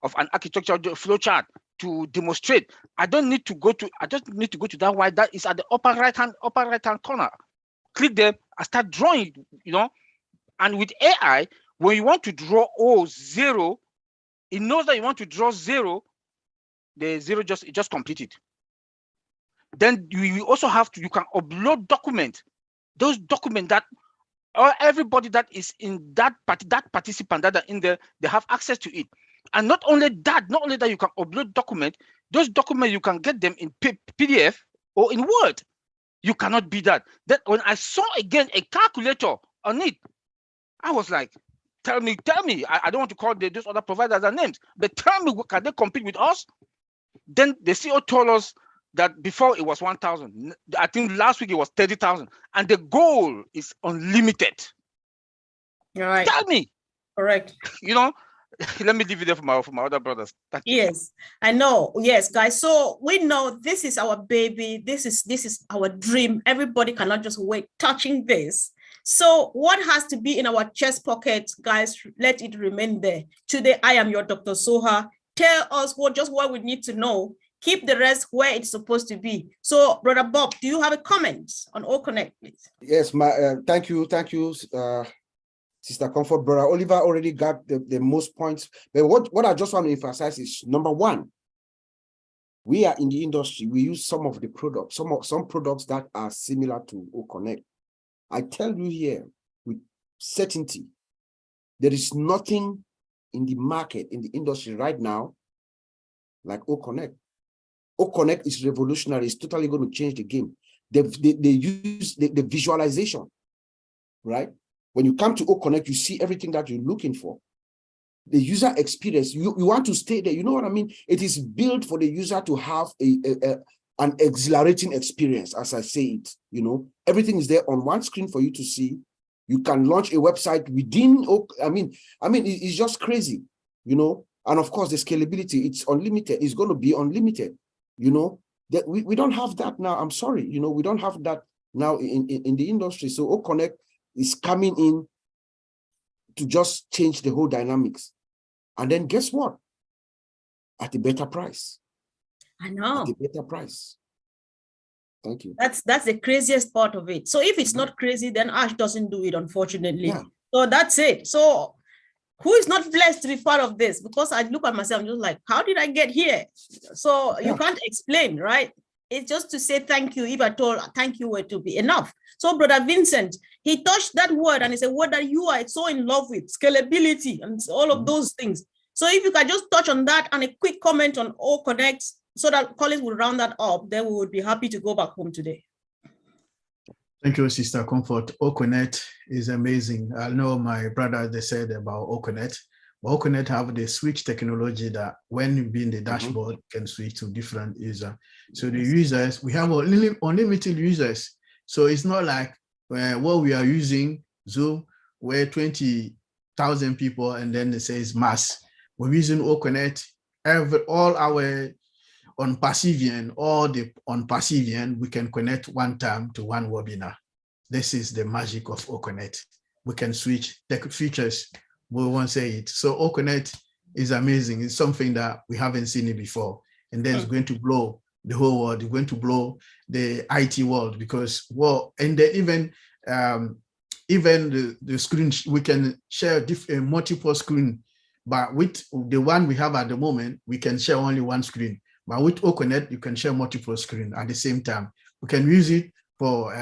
of an architectural flow chart to demonstrate. I just need to go to that white that is at the upper right hand corner. Click there, I start drawing, and with AI, when you want to draw 0, it knows that you want to draw 0, the 0 just completed. Then you also you can upload document, those documents that everybody that is in that participant that are in there, they have access to it. And not only that you can upload document, those documents you can get them in PDF or in Word. You cannot be that. Then when I saw again a calculator on it, I was like, tell me, I don't want to call those other providers their names, but tell me, can they compete with us? Then the CEO told us that before it was 1,000. I think last week it was 30,000, and the goal is unlimited. All right. Tell me. Correct. Let me leave it there for my other brothers. Thank you. Yes, I know. Yes, guys. So we know this is our baby. This is our dream. Everybody cannot just wait touching this. So what has to be in our chest pocket, guys, let it remain there. Today, I am your Dr. Soha. Tell us what we need to know. Keep the rest where it's supposed to be. So, Brother Bob, do you have a comment on OConnect, please? Yes, thank you, Sister Comfort. Brother Oliver already got the most points. But what I just want to emphasize is, number one, we are in the industry. We use some of the products, some products that are similar to OConnect. I tell you here with certainty, there is nothing in the market, in the industry right now, like OConnect. OConnect is revolutionary. It's totally going to change the game. They use the visualization, right? When you come to OConnect, you see everything that you're looking for. The user experience, you want to stay there. You know what I mean? It is built for the user to have an exhilarating experience, as I say it. Everything is there on one screen for you to see. You can launch a website within. It's just crazy, And of course, the scalability, it's unlimited. It's going to be unlimited. That we don't have that now. I'm sorry, we don't have that now in the industry. So OConnect is coming in to just change the whole dynamics. And then guess what? At a better price. I know. At a better price. Thank you. That's the craziest part of it. So if it's not crazy, then Ash doesn't do it, unfortunately. Yeah. So that's it. So who is not blessed to be part of this? Because I look at myself, I'm just like, how did I get here? So you can't explain, right? It's just to say thank you, if at all, thank you were to be enough. So Brother Vincent, he touched that word, and it's a word that you are so in love with, scalability and all of those things. So if you can just touch on that and a quick comment on OConnect, so that Collins will round that up, then we would be happy to go back home today. Thank you, Sister Comfort. OConnect is amazing. I know my brother, they said about OConnect. OConnect have the switch technology that when you be in the dashboard, can switch to different users. So the users, we have unlimited users. So it's not like what we are using, Zoom, where 20,000 people, and then it says mass. We're using OConnect, all our ONPASSIVE, all the ONPASSIVE, we can connect one time to one webinar. This is the magic of OConnect. We can switch the features, we won't say it. So OConnect is amazing. It's something that we haven't seen it before. And then it's going to blow the whole world. It's going to blow the IT world because, and then even the screen, we can share multiple screen, but with the one we have at the moment, we can share only one screen. But with OConnect, you can share multiple screens at the same time. We can use it for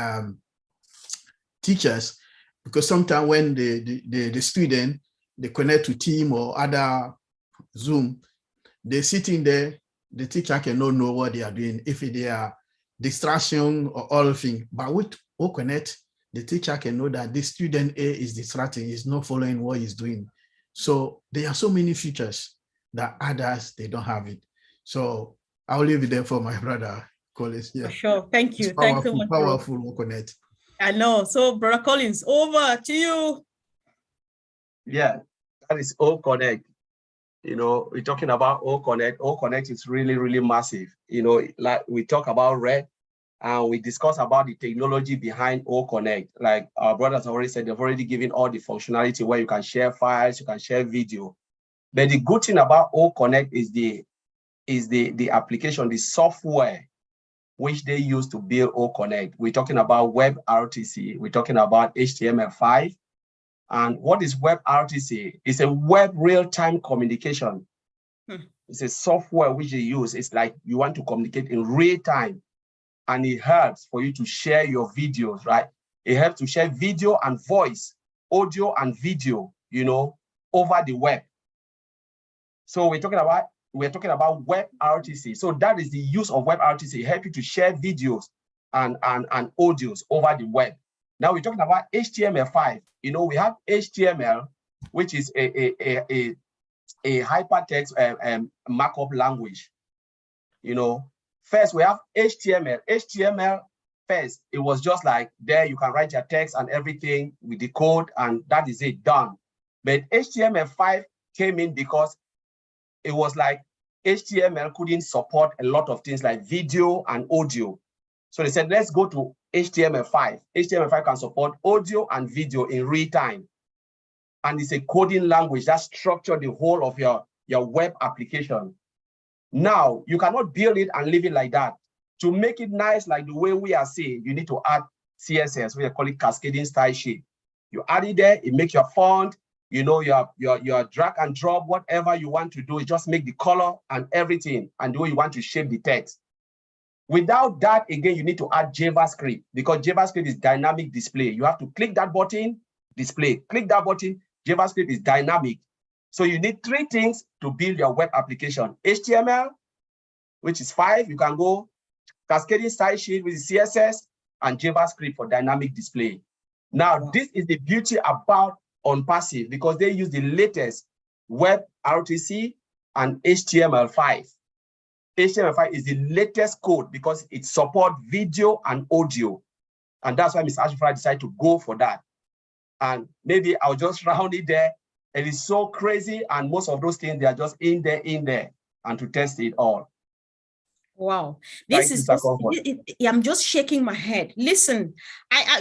teachers, because sometimes when the student, they connect to Team or other Zoom, they're sitting there, the teacher cannot know what they are doing, if they are distraction or all things. But with OConnect, the teacher can know that this student A is distracting, is not following what he's doing. So there are so many features that others, they don't have it. So I'll leave it there for my brother Collins. Yeah. For ssure. Thank you. It's Thanks so powerful, much, bro. powerful work on it. I know. So, Brother Collins, over to you. Yeah, that is O Connect. You know, we're talking about O Connect. O Connect is really, really massive. You know, like we talk about RED, and we discuss about the technology behind O Connect. Like our brothers already said, they've already given all the functionality where you can share files, you can share video. But the good thing about O Connect is the application, the software which they use to build O Connect. We're talking about WebRTC. We're talking about HTML5. And what is WebRTC? It's a web real-time communication. It's a software which they use. It's like you want to communicate in real time, and it helps for you to share your videos, right? It helps to share video and voice, audio and video, you know, over the web. So we're talking about WebRTC. So that is the use of WebRTC. It helps you to share videos and audios over the web. Now we're talking about HTML5. You know, we have HTML, which is a hypertext markup language. You know, first we have HTML. HTML first, it was just like there you can write your text and everything with the code, and that is it, done. But HTML5 came in because it was like HTML couldn't support a lot of things like video and audio. So they said, let's go to HTML5. HTML5 can support audio and video in real time. And it's a coding language that structures the whole of your web application. Now, you cannot build it and leave it like that. To make it nice like the way we are seeing, you need to add CSS, we call it cascading style sheet. You add it there, it makes your font, you know, your drag and drop, whatever you want to do, it just make the color and everything, and the way you want to shape the text. Without that, again, you need to add JavaScript, because JavaScript is dynamic display. You have to click that button, display, click that button, JavaScript is dynamic. So you need three things to build your web application. HTML, which is 5, you can go cascading style sheet with CSS, and JavaScript for dynamic display. Now, this is the beauty about ONPASSIVE, because they use the latest WebRTC and HTML5. HTML5 is the latest code because it supports video and audio. And that's why Mr. Ashmufara decided to go for that. And maybe I'll just round it there. It is so crazy, and most of those things, they are just in there, and to test it all. Wow, this is just, I'm just shaking my head. Listen,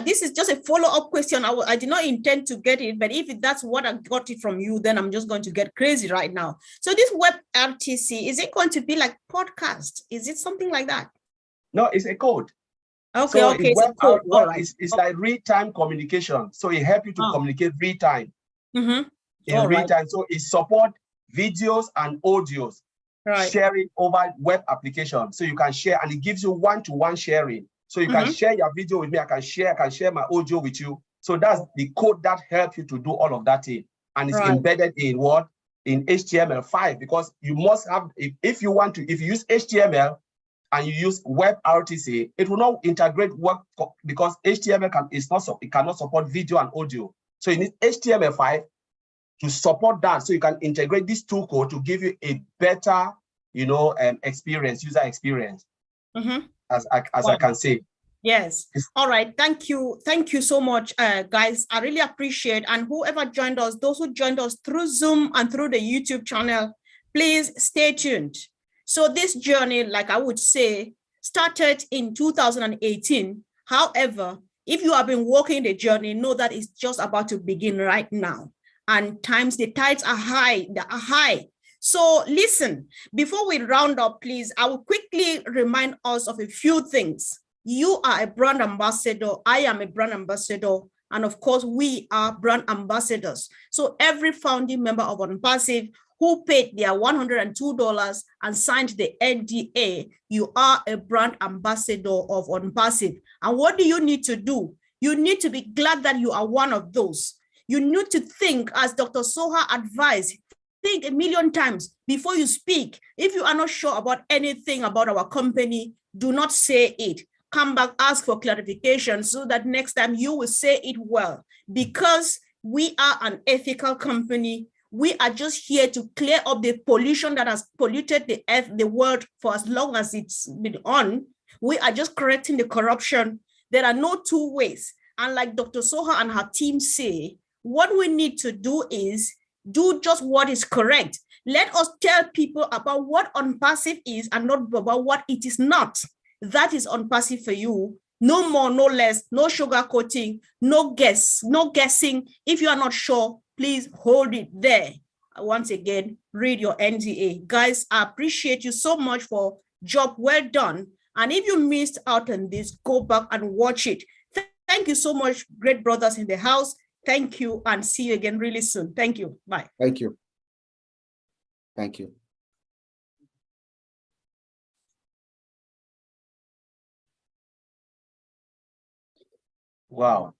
this is just a follow-up question. I did not intend to get it, but if that's what I got it from you, then I'm just going to get crazy right now. So this WebRTC, is it going to be like podcast? Is it something like that? No, it's a code. Okay, so okay, it's a code. All right. It's like real-time communication. So it helps you to communicate real-time. In real-time. So it supports videos and audios. Right. Sharing over web application, so you can share, and it gives you one-to-one sharing. So you can share your video with me, I can share my audio with you. So that's the code that helps you to do all of that thing, and it's embedded in what? In HTML5, because you must have, if you use HTML and you use WebRTC, it will not integrate work because HTML cannot support video and audio. So you need HTML5 to support that, so you can integrate these two code to give you a better, you know, experience, user experience, as I can say. Yes. All right. Thank you. Thank you so much, guys. I really appreciate. And whoever joined us, those who joined us through Zoom and through the YouTube channel, please stay tuned. So this journey, like I would say, started in 2018. However, if you have been walking the journey, know that it's just about to begin right now. And the tides are high, they are high. So listen, before we round up, please, I will quickly remind us of a few things. You are a brand ambassador, I am a brand ambassador, and of course, we are brand ambassadors. So every founding member of ONPASSIVE who paid their $102 and signed the NDA, you are a brand ambassador of ONPASSIVE. And what do you need to do? You need to be glad that you are one of those. You need to think, as Dr. Soha advised, think a million times before you speak. If you are not sure about anything about our company, do not say it. Come back, ask for clarification so that next time you will say it well. Because we are an ethical company, We are just here to clear up the pollution that has polluted the earth, the world for as long as it's been on. We are just correcting the corruption. There are no two ways. And like Dr. Soha and her team say, what we need to do is do just what is correct. Let us tell people about what ONPASSIVE is and not about what it is not. That is ONPASSIVE for you. No more, no less, no sugarcoating, no guessing. If you are not sure, please hold it there. Once again, read your NDA. Guys, I appreciate you so much for job well done. And if you missed out on this, go back and watch it. Thank you so much, great brothers in the house. Thank you, and see you again really soon. Thank you. Bye. Thank you. Thank you. Wow.